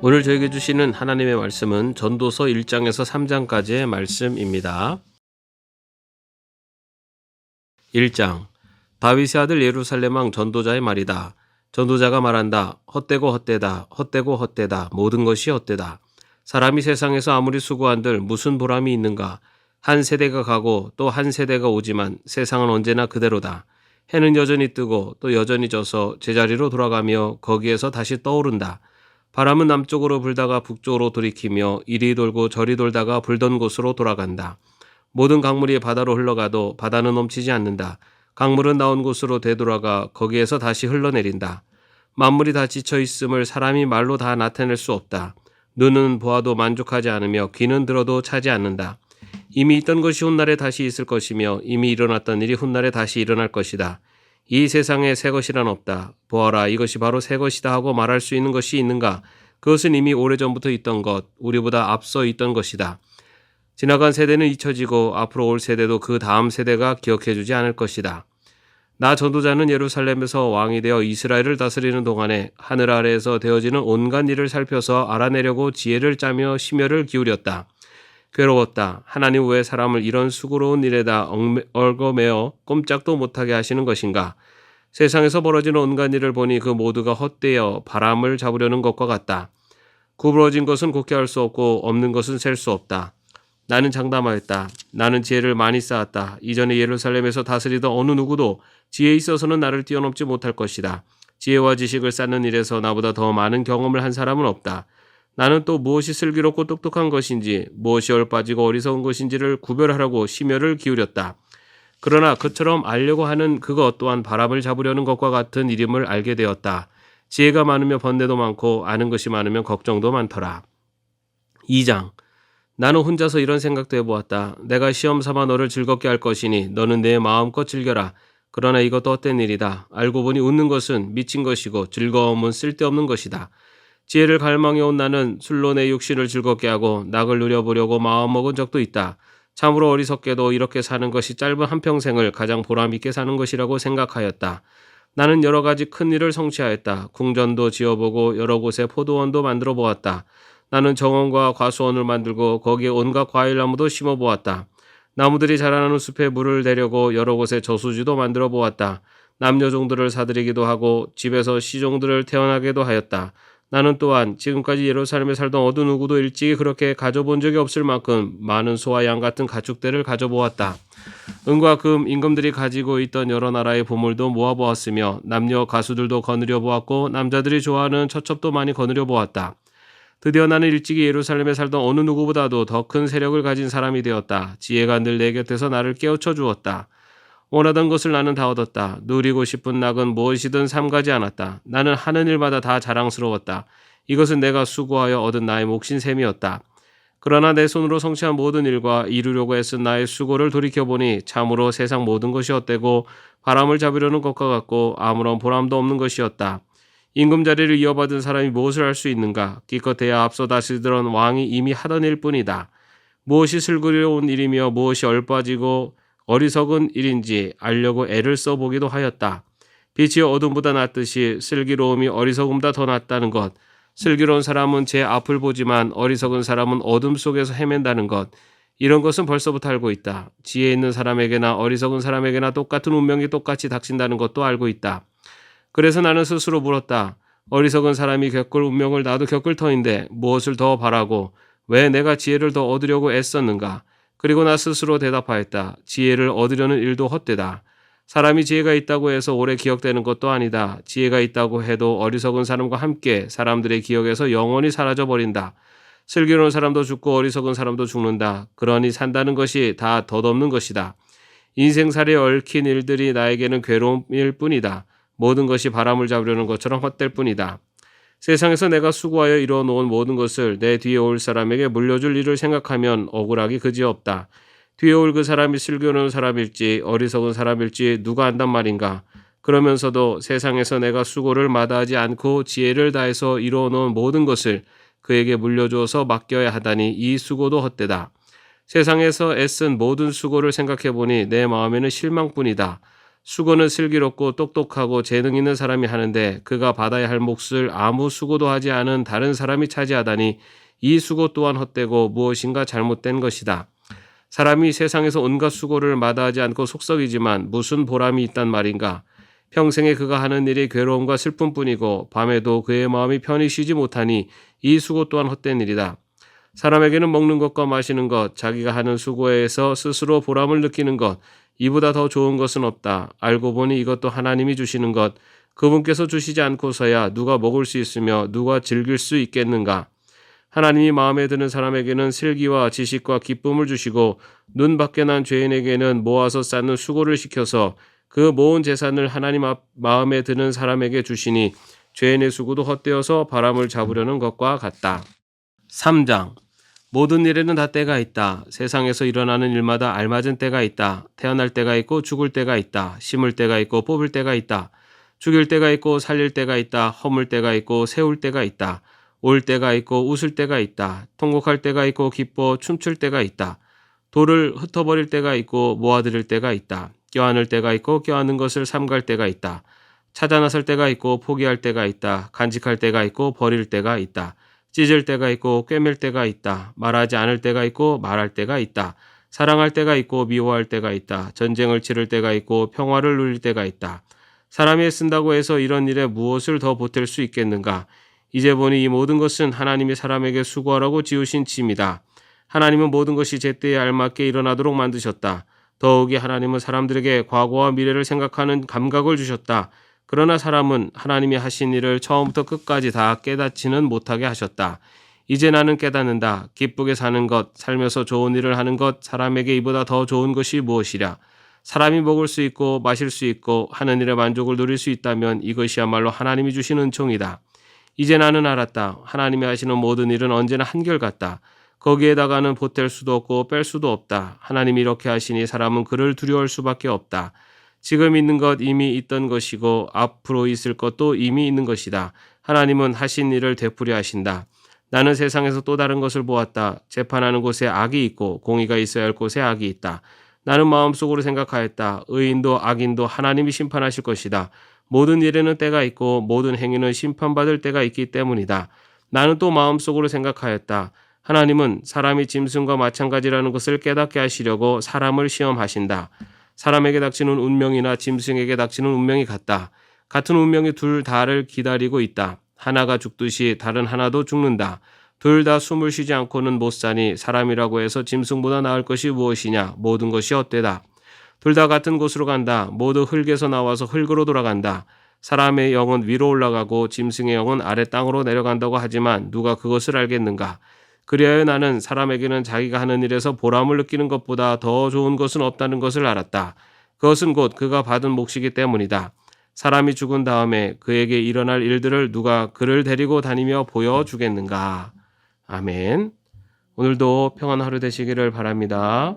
오늘 저에게 주시는 하나님의 말씀은 전도서 1장에서 3장까지의 말씀입니다. 1장. 다윗의 아들 예루살렘 왕 전도자의 말이다. 전도자가 말한다. 헛되고 헛되다. 헛되고 헛되다. 모든 것이 헛되다. 사람이 세상에서 아무리 수고한들 무슨 보람이 있는가. 한 세대가 가고 또 한 세대가 오지만 세상은 언제나 그대로다. 해는 여전히 뜨고 또 여전히 져서 제자리로 돌아가며 거기에서 다시 떠오른다. 바람은 남쪽으로 불다가 북쪽으로 돌이키며 이리 돌고 저리 돌다가 불던 곳으로 돌아간다. 모든 강물이 바다로 흘러가도 바다는 넘치지 않는다. 강물은 나온 곳으로 되돌아가 거기에서 다시 흘러내린다. 만물이 다 지쳐 있음을 사람이 말로 다 나타낼 수 없다. 눈은 보아도 만족하지 않으며 귀는 들어도 차지 않는다. 이미 있던 것이 훗날에 다시 있을 것이며 이미 일어났던 일이 훗날에 다시 일어날 것이다. 이 세상에 새 것이란 없다. 보아라, 이것이 바로 새 것이다 하고 말할 수 있는 것이 있는가? 그것은 이미 오래전부터 있던 것, 우리보다 앞서 있던 것이다. 지나간 세대는 잊혀지고 앞으로 올 세대도 그 다음 세대가 기억해주지 않을 것이다. 나 전도자는 예루살렘에서 왕이 되어 이스라엘을 다스리는 동안에 하늘 아래에서 되어지는 온갖 일을 살펴서 알아내려고 지혜를 짜며 심혈을 기울였다. 괴로웠다. 하나님 왜 사람을 이런 수고로운 일에다 얽어매어 꼼짝도 못하게 하시는 것인가? 세상에서 벌어지는 온갖 일을 보니 그 모두가 헛되어 바람을 잡으려는 것과 같다. 구부러진 것은 곱게 할 수 없고 없는 것은 셀 수 없다. 나는 장담하였다. 나는 지혜를 많이 쌓았다. 이전에 예루살렘에서 다스리던 어느 누구도 지혜에 있어서는 나를 뛰어넘지 못할 것이다. 지혜와 지식을 쌓는 일에서 나보다 더 많은 경험을 한 사람은 없다. 나는 또 무엇이 슬기롭고 똑똑한 것인지 무엇이 얼빠지고 어리석은 것인지를 구별하라고 심혈을 기울였다. 그러나 그처럼 알려고 하는 그것 또한 바람을 잡으려는 것과 같은 이름을 알게 되었다. 지혜가 많으면 번뇌도 많고 아는 것이 많으면 걱정도 많더라. 2장. 나는 혼자서 이런 생각도 해보았다. 내가 시험 삼아 너를 즐겁게 할 것이니 너는 내 마음껏 즐겨라. 그러나 이것도 헛된 일이다. 알고 보니 웃는 것은 미친 것이고 즐거움은 쓸데없는 것이다. 지혜를 갈망해온 나는 술로 내 육신을 즐겁게 하고 낙을 누려보려고 마음먹은 적도 있다. 참으로 어리석게도 이렇게 사는 것이 짧은 한평생을 가장 보람있게 사는 것이라고 생각하였다. 나는 여러 가지 큰 일을 성취하였다. 궁전도 지어보고 여러 곳에 포도원도 만들어 보았다. 나는 정원과 과수원을 만들고 거기에 온갖 과일나무도 심어보았다. 나무들이 자라나는 숲에 물을 대려고 여러 곳에 저수지도 만들어 보았다. 남녀종들을 사들이기도 하고 집에서 시종들을 태어나게도 하였다. 나는 또한 지금까지 예루살렘에 살던 어느 누구도 일찍이 그렇게 가져본 적이 없을 만큼 많은 소와 양 같은 가축들을 가져보았다. 은과 금, 임금들이 가지고 있던 여러 나라의 보물도 모아보았으며 남녀 가수들도 거느려 보았고 남자들이 좋아하는 처첩도 많이 거느려 보았다. 드디어 나는 일찍이 예루살렘에 살던 어느 누구보다도 더 큰 세력을 가진 사람이 되었다. 지혜가 늘 내 곁에서 나를 깨우쳐 주었다. 원하던 것을 나는 다 얻었다. 누리고 싶은 낙은 무엇이든 삼가지 않았다. 나는 하는 일마다 다 자랑스러웠다. 이것은 내가 수고하여 얻은 나의 몫인 셈이었다. 그러나 내 손으로 성취한 모든 일과 이루려고 애쓴 나의 수고를 돌이켜보니 참으로 세상 모든 것이 헛되고 바람을 잡으려는 것과 같고 아무런 보람도 없는 것이었다. 임금 자리를 이어받은 사람이 무엇을 할 수 있는가? 기껏해야 앞서 다스리던 왕이 이미 하던 일뿐이다. 무엇이 슬기로운 일이며 무엇이 얼빠지고 어리석은 일인지 알려고 애를 써보기도 하였다. 빛이 어둠보다 낫듯이 슬기로움이 어리석음보다 더 낫다는 것. 슬기로운 사람은 제 앞을 보지만 어리석은 사람은 어둠 속에서 헤맨다는 것. 이런 것은 벌써부터 알고 있다. 지혜 있는 사람에게나 어리석은 사람에게나 똑같은 운명이 똑같이 닥친다는 것도 알고 있다. 그래서 나는 스스로 물었다. 어리석은 사람이 겪을 운명을 나도 겪을 터인데 무엇을 더 바라고 왜 내가 지혜를 더 얻으려고 애썼는가? 그리고 나 스스로 대답하였다. 지혜를 얻으려는 일도 헛되다. 사람이 지혜가 있다고 해서 오래 기억되는 것도 아니다. 지혜가 있다고 해도 어리석은 사람과 함께 사람들의 기억에서 영원히 사라져버린다. 슬기로운 사람도 죽고 어리석은 사람도 죽는다. 그러니 산다는 것이 다 덧없는 것이다. 인생살이에 얽힌 일들이 나에게는 괴로움일 뿐이다. 모든 것이 바람을 잡으려는 것처럼 헛될 뿐이다. 세상에서 내가 수고하여 이뤄놓은 모든 것을 내 뒤에 올 사람에게 물려줄 일을 생각하면 억울하기 그지없다. 뒤에 올 그 사람이 슬기로운 사람일지 어리석은 사람일지 누가 안단 말인가. 그러면서도 세상에서 내가 수고를 마다하지 않고 지혜를 다해서 이뤄놓은 모든 것을 그에게 물려주어서 맡겨야 하다니 이 수고도 헛되다. 세상에서 애쓴 모든 수고를 생각해보니 내 마음에는 실망뿐이다. 수고는 슬기롭고 똑똑하고 재능 있는 사람이 하는데 그가 받아야 할 몫을 아무 수고도 하지 않은 다른 사람이 차지하다니 이 수고 또한 헛되고 무엇인가 잘못된 것이다. 사람이 세상에서 온갖 수고를 마다하지 않고 속썩이지만 무슨 보람이 있단 말인가. 평생에 그가 하는 일이 괴로움과 슬픔뿐이고 밤에도 그의 마음이 편히 쉬지 못하니 이 수고 또한 헛된 일이다. 사람에게는 먹는 것과 마시는 것, 자기가 하는 수고에서 스스로 보람을 느끼는 것, 이보다 더 좋은 것은 없다. 알고 보니 이것도 하나님이 주시는 것, 그분께서 주시지 않고서야 누가 먹을 수 있으며 누가 즐길 수 있겠는가. 하나님이 마음에 드는 사람에게는 슬기와 지식과 기쁨을 주시고 눈 밖에 난 죄인에게는 모아서 쌓는 수고를 시켜서 그 모은 재산을 하나님 마음에 드는 사람에게 주시니 죄인의 수고도 헛되어서 바람을 잡으려는 것과 같다. 3장. 모든 일에는 다 때가 있다. 세상에서 일어나는 일마다 알맞은 때가 있다. 태어날 때가 있고 죽을 때가 있다. 심을 때가 있고 뽑을 때가 있다. 죽일 때가 있고 살릴 때가 있다. 허물 때가 있고 세울 때가 있다. 올 때가 있고 웃을 때가 있다. 통곡할 때가 있고 기뻐 춤출 때가 있다. 돌을 흩어버릴 때가 있고 모아들일 때가 있다. 껴안을 때가 있고 껴안는 것을 삼갈 때가 있다. 찾아 나설 때가 있고 포기할 때가 있다. 간직할 때가 있고 버릴 때가 있다. 찢을 때가 있고 꿰맬 때가 있다. 말하지 않을 때가 있고 말할 때가 있다. 사랑할 때가 있고 미워할 때가 있다. 전쟁을 치를 때가 있고 평화를 누릴 때가 있다. 사람이 쓴다고 해서 이런 일에 무엇을 더 보탤 수 있겠는가? 이제 보니 이 모든 것은 하나님이 사람에게 수고하라고 지으신 짐이다. 하나님은 모든 것이 제때에 알맞게 일어나도록 만드셨다. 더욱이 하나님은 사람들에게 과거와 미래를 생각하는 감각을 주셨다. 그러나 사람은 하나님이 하신 일을 처음부터 끝까지 다 깨닫지는 못하게 하셨다. 이제 나는 깨닫는다. 기쁘게 사는 것, 살면서 좋은 일을 하는 것, 사람에게 이보다 더 좋은 것이 무엇이랴. 사람이 먹을 수 있고 마실 수 있고 하는 일의 만족을 누릴 수 있다면 이것이야말로 하나님이 주신 은총이다. 이제 나는 알았다. 하나님이 하시는 모든 일은 언제나 한결같다. 거기에다가는 보탤 수도 없고 뺄 수도 없다. 하나님이 이렇게 하시니 사람은 그를 두려워할 수밖에 없다. 지금 있는 것 이미 있던 것이고 앞으로 있을 것도 이미 있는 것이다. 하나님은 하신 일을 되풀이 하신다. 나는 세상에서 또 다른 것을 보았다. 재판하는 곳에 악이 있고 공의가 있어야 할 곳에 악이 있다. 나는 마음속으로 생각하였다. 의인도 악인도 하나님이 심판하실 것이다. 모든 일에는 때가 있고 모든 행위는 심판받을 때가 있기 때문이다. 나는 또 마음속으로 생각하였다. 하나님은 사람이 짐승과 마찬가지라는 것을 깨닫게 하시려고 사람을 시험하신다. 사람에게 닥치는 운명이나 짐승에게 닥치는 운명이 같다. 같은 운명이 둘 다를 기다리고 있다. 하나가 죽듯이 다른 하나도 죽는다. 둘 다 숨을 쉬지 않고는 못 사니 사람이라고 해서 짐승보다 나을 것이 무엇이냐. 모든 것이 헛되다. 둘 다 같은 곳으로 간다. 모두 흙에서 나와서 흙으로 돌아간다. 사람의 영은 위로 올라가고 짐승의 영은 아래 땅으로 내려간다고 하지만 누가 그것을 알겠는가? 그리하여 나는 사람에게는 자기가 하는 일에서 보람을 느끼는 것보다 더 좋은 것은 없다는 것을 알았다. 그것은 곧 그가 받은 몫이기 때문이다. 사람이 죽은 다음에 그에게 일어날 일들을 누가 그를 데리고 다니며 보여주겠는가? 아멘. 오늘도 평안한 하루 되시기를 바랍니다.